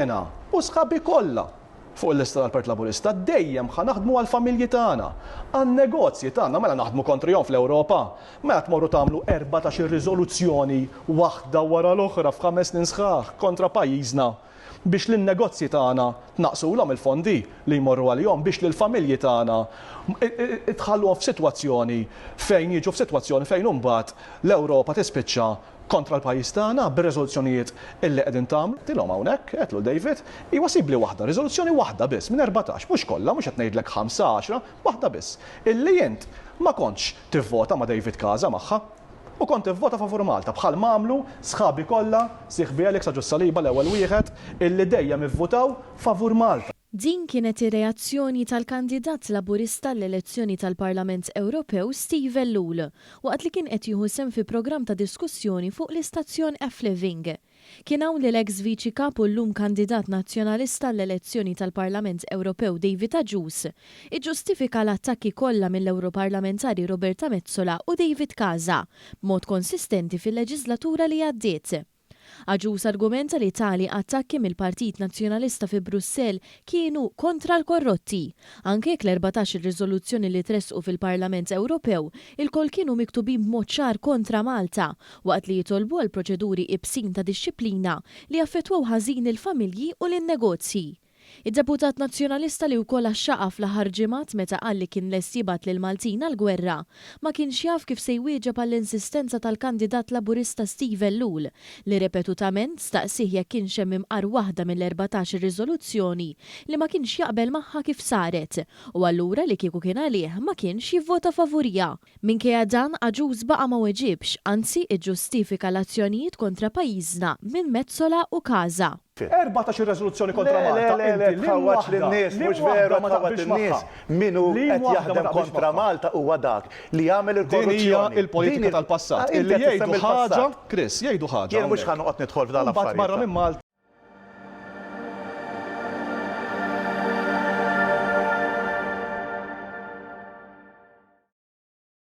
jiena u sħabi kollha fuq il-lista tal-Partit Laburista dejjem naħdmu għall-familji tagħna, għan-negozji tagħna mela naħdmu kontrihom fl-Ewropa. Mela tmorru tagħmlu 14 riżoluzzjoni waħda wara l-oħra f'5 snin sħaħ kontra pajjiżna biex lin-negozji tagħna tnaqsulhom il-fondi li jmorru għalihom biex lill-familji tagħna idħalluhom f'sitwazzjoni fejn jiġu f'sitwazzjoni fejn imbagħad l-Ewropa tispiċċa kontra l-pajjiż tagħna bir-riżoluzzjonijiet illi qegħdin tagħmlu. Tilhom hawnhekk qedlu David, iwa sibli waħda, riżoluzzjoni waħda biss minn 14, mhux kollha, mhux qed ngħidlek 5-10, waħda biss. Illi int ma kontx tivvota ma' David Casa magħha. U kont tivvota favur Malta bħal mamlu sħabi kollha sieħbi Alexa Ġussaliba l-ewwel wieħed illi dejjem ivvutaw favur Malta. Din kienet ir-reazzjoni tal-kandidat Laburista l-elezzjoni tal-Parlament Ewropew Steve Ellul waqt li kien qed jieħu sehem fi programm ta' diskussjoni fuq l-istazzjon F-Living. Kien hawn li l-eks viċi kapu llum kandidat nazzjonalista l-elezzjoni tal-Parlament Ewropew David Agius iġġustifika l-attakki kollha mill-Europarlamentari Roberta Metsola u David Casa b'mod konsistenti fil-leġislatura li għaddiet. Agius argumenta li tali attakki mill-Partit Nazzjonalista fi Brussell kienu kontra l-korrotti. Anke jekk l-14 riżoluzzjoni li tressqu fil-Parlament Ewropew il-kol kienu miktubin b'mod ċar kontra Malta waqt li jitolbu għal proċeduri ibsin ta' dixxilpina li affettwaw ħażin il-familji u lin-negozji. Id-deputat nazzjonalista li wkoll axxaqa fl-aħħar ġimgħat meta qal li kien lest jibgħat lil Maltin għall-gwerra ma kienx jaf kif se jwieġeb għall-insistenza tal-kandidat Laburista Steve Ellul li repetutament staqsih jekk kienx hemm imqar waħda mill-14 riżoluzzjoni li ma kienx jaqbel magħha kif saret u allura li kieku kien għalih ma kienx jivvota favurija. Minkejja dan Agius baqa' ma weġibx, anzi iġġustifika l-azzjonijiet kontra pajjiżna minn Metsola u Casa. 14 riżoluzzjoni kontra Malta. Le, tħawwaċ lin-nies, mhux veru tħawwaċ lin-nies. Minu qed jaħdem kontra Malta huwa dak li jagħmel il-korruzzjoni. Din hija il-politika tal-passat. Illi jgħidu ħaġa, Chris, jgħidu ħaġa. Jien mhux ħanoqgħod nidħol f'dan l-affarijiet. Barra minn Malta